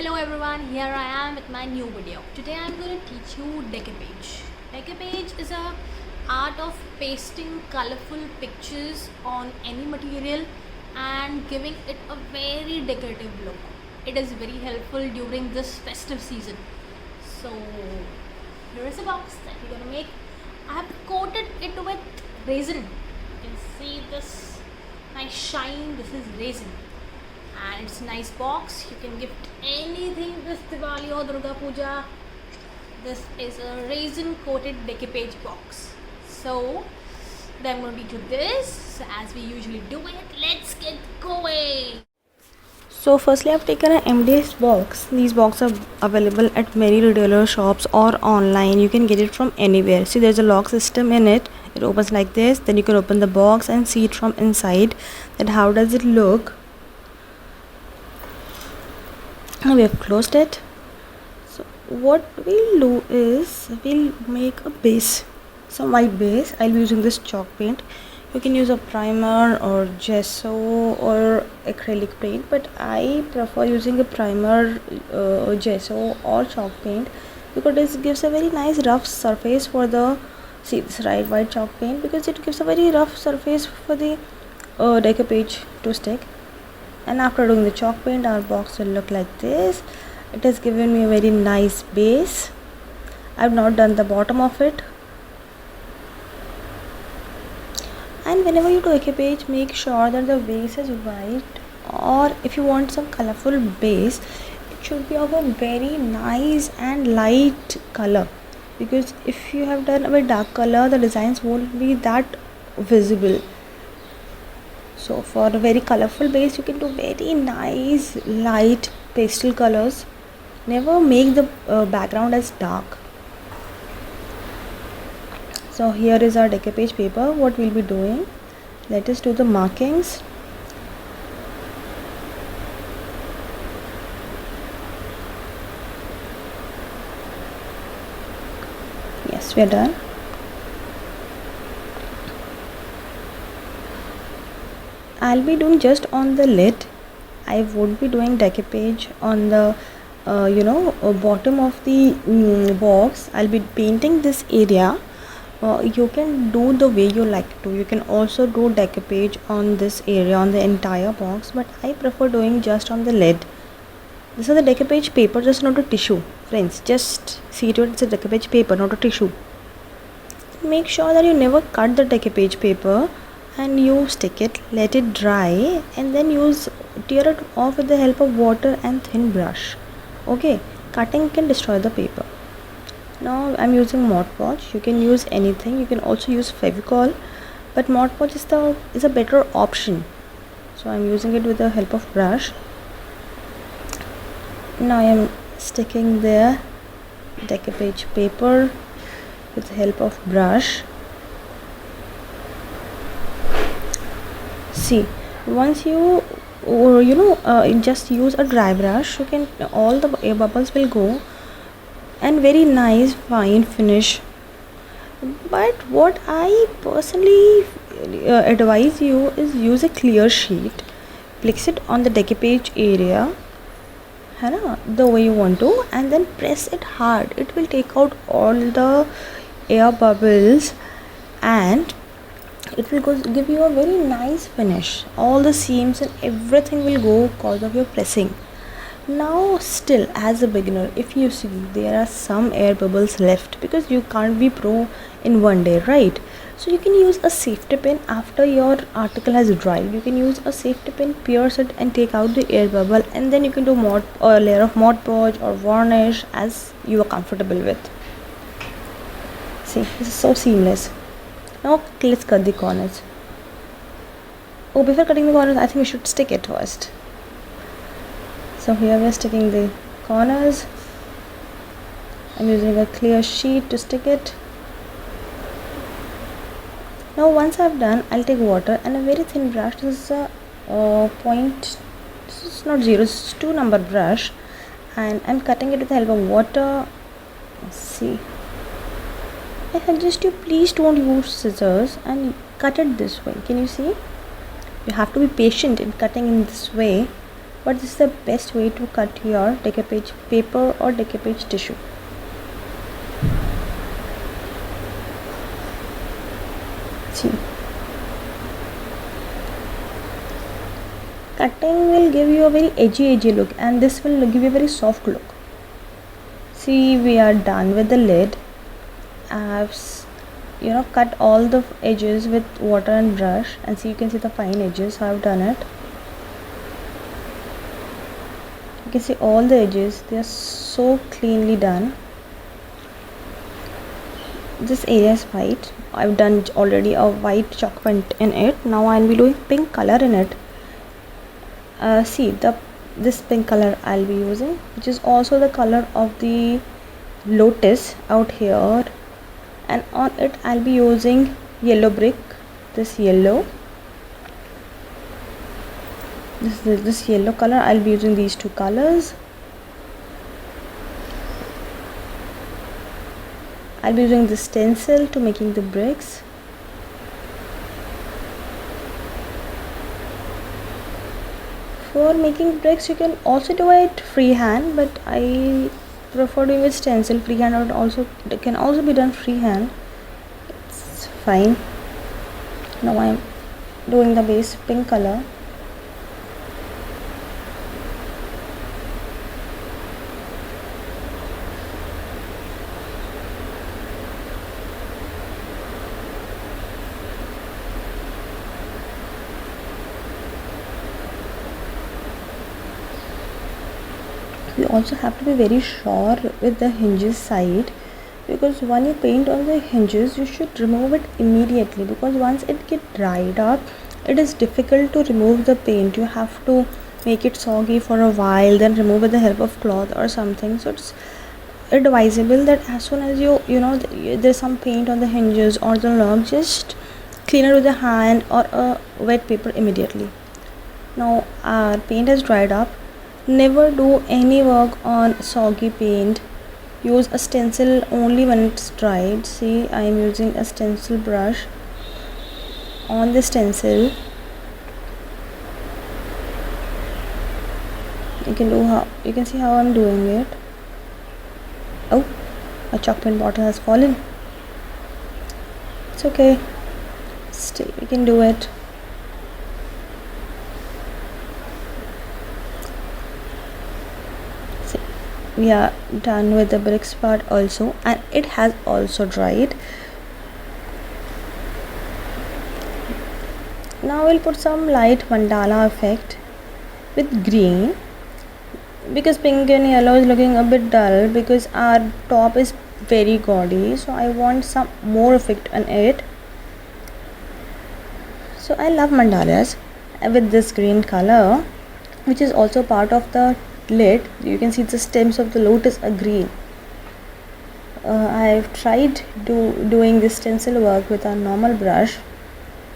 Hello everyone, here I am with my new video. Today I am going to teach you decoupage. Decoupage is a art of pasting colorful pictures on any material and giving it a very decorative look. It is very helpful during this festive season. So here is a box that we're going to make. I have coated it with resin. You can see this nice shine. This is resin. And it's a nice box. You can gift anything this Diwali or Durga Puja. This is a resin coated decoupage box. So then I'm going to teach you this. So as we usually do it, let's get going. So firstly, I've taken an MDF box. These boxes are available at many retailer shops or online. You can get it from anywhere. See, there's a lock system in it. It opens like this. Then you can open the box and see it from inside. Then how does it look? Now we have closed it. So what we'll do is we'll make a base, some white base. I'll be using this chalk paint. You can use a primer or gesso or acrylic paint, but I prefer using a primer, gesso or chalk paint because it gives a very nice rough surface for the this right white chalk paint, because it gives a very rough surface for the decoupage to stick. And after doing the chalk paint, our box will look like this. It has given me a very nice base. I have not done the bottom of it. And whenever you do decoupage, make sure that the base is white, or if you want some colorful base, it should be of a very nice and light color, because if you have done a very dark color, the designs won't be that visible. So for a very colorful base, you can do very nice light pastel colors. Never make the background as dark. So here is our decoupage paper. What we'll be doing, let us do the markings. Yes, we are done. I'll be doing just on the lid. I won't be doing decoupage on the bottom of the box. I'll be painting this area. You can do the way you like to. You can also do decoupage on this area, on the entire box, but I prefer doing just on the lid. This is the decoupage paper, just not a tissue. Friends, just see to it, it's a decoupage paper, not a tissue. Make sure that you never cut the decoupage paper, and you stick it, let it dry, and then tear it off with the help of water and thin brush. Okay, cutting can destroy the paper. Now I'm using Mod Podge. You can use anything. You can also use Fevicol, but Mod Podge is a better option. So I'm using it with the help of brush. Now I am sticking the decoupage paper with the help of brush. See, once you just use a dry brush, you can, all the air bubbles will go, and very nice fine finish. But what I personally advise you is use a clear sheet, place it on the decoupage area, the way you want to, and then press it hard. It will take out all the air bubbles, and it will give you a very nice finish. All the seams and everything will go because of your pressing. Now still, as a beginner, if you see there are some air bubbles left, because you can't be pro in one day, right? So you can use a safety pin. After your article has dried, you can use a safety pin, pierce it and take out the air bubble, and then you can do a layer of Mod Podge or varnish as you are comfortable with. See, this is so seamless. Now let's cut the corners. Oh, before cutting the corners, I think we should stick it first. So here we are sticking the corners. I'm using a clear sheet to stick it. Now once I've done, I'll take water and a very thin brush. This is a this is not 0, it's 2 number brush, and I'm cutting it with the help of water. See, I suggest you please don't use scissors and cut it this way. Can you see? You have to be patient in cutting in this way. but this is the best way to cut your decoupage paper or decoupage tissue. See, cutting will give you a very edgy look, and this will give you a very soft look. See, we are done with the lid. I've cut all the edges with water and brush, and see, you can see the fine edges how I've done it. You can see all the edges, they are so cleanly done. This area is white. I've done already a white chalk paint in it. Now I'll be doing pink color in it. See, this pink color I'll be using, which is also the color of the lotus out here, and on it I'll be using yellow brick. This yellow, this yellow color. I'll be using these two colors. I'll be using the stencil to making the bricks. For making bricks, you can also do it freehand, but I prefer doing with stencil. Freehand, or it can also be done freehand. It's fine. Now I'm doing the base pink color. You also have to be very sure with the hinges side, because when you paint on the hinges, you should remove it immediately, because once it gets dried up, it is difficult to remove the paint. You have to make it soggy for a while, then remove with the help of cloth or something. So it's advisable that as soon as there's some paint on the hinges or the log, just clean it with a hand or a wet paper immediately. Now our paint has dried up. Never do any work on soggy paint. Use a stencil only when it's dried. See, I am using a stencil brush on the stencil. You can see how I'm doing it. Oh, a chalk paint bottle has fallen. It's okay, still we can do it. We are done with the bricks part also, and it has also dried. Now we'll put some light mandala effect with green, because pink and yellow is looking a bit dull, because our top is very gaudy, so I want some more effect on it. So I love mandalas with this green color, which is also part of the lid. You can see the stems of the lotus are green. I've tried doing this stencil work with a normal brush,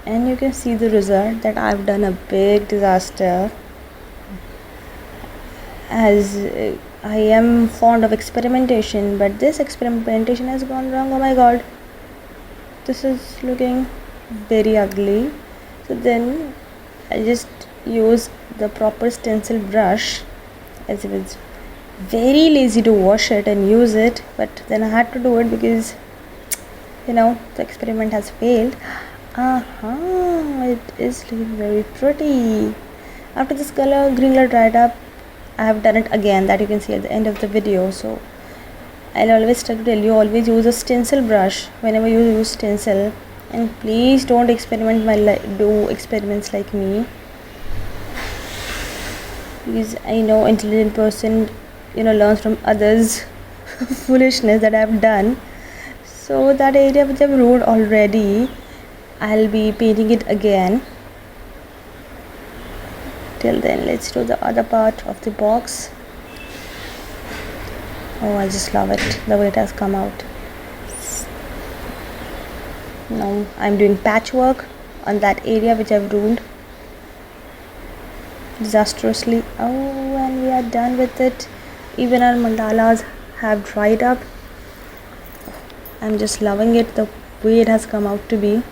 and you can see the result that I've done a big disaster, as I am fond of experimentation, but this experimentation has gone wrong. Oh my god, this is looking very ugly. So then I just use the proper stencil brush, as I was very lazy to wash it and use it, but then I had to do it because the experiment has failed. It is looking very pretty. After this green color dried up, I have done it again, that you can see at the end of the video. So I'll always try to tell you, always use a stencil brush whenever you use stencil, and please don't do experiments like me, because I know intelligent person learns from others foolishness that I have done. So that area which I've ruined already, I'll be painting it again. Till then, let's do the other part of the box. Oh, I just love it, the way it has come out. Now I'm doing patchwork on that area which I've ruined disastrously. Oh, and we are done with it. Even our mandalas have dried up. I'm just loving it, the way it has come out to be.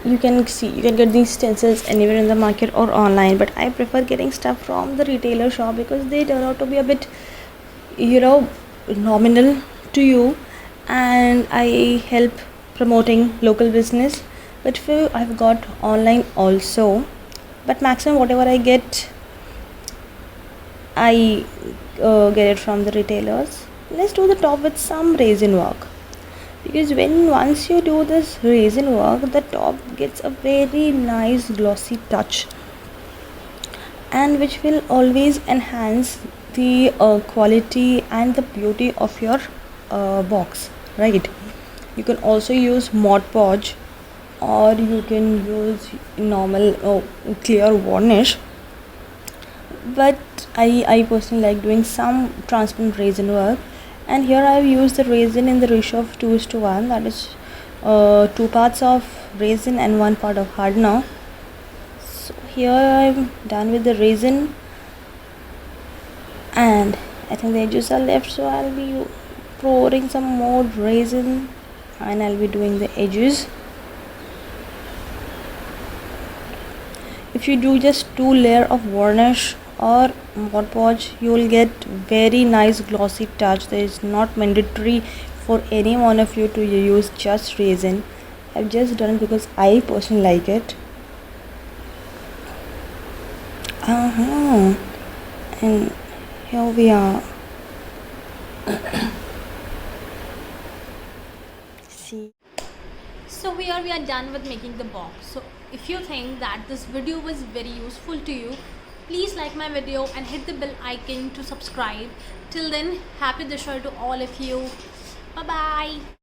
you can see, you can get these stencils anywhere in the market or online, but I prefer getting stuff from the retailer shop because they turn out to be a bit, you know, nominal to you, and I help promoting local business. But few I've got online also, but maximum whatever I get, I get it from the retailers. Let's do the top with some resin work, because once you do this resin work, the top gets a very nice glossy touch, and which will always enhance the quality and the beauty of your box, right? You can also use Mod Podge, or you can use normal clear varnish, but I personally like doing some transparent resin work. And here I have used the resin in the ratio of 2:1, that is 2 parts of resin and 1 part of hardener. So here I'm done with the resin, and I think the edges are left, so I'll be pouring some more resin and I'll be doing the edges. If you do just 2 layer of varnish or Mod Podge, you will get very nice glossy touch. There is not mandatory for any one of you to use just resin. I've just done it because I personally like it. And here we are. See. So here we are done with making the box. So if you think that this video was very useful to you, please like my video and hit the bell icon to subscribe. Till then, happy Dashera to all of you. Bye bye.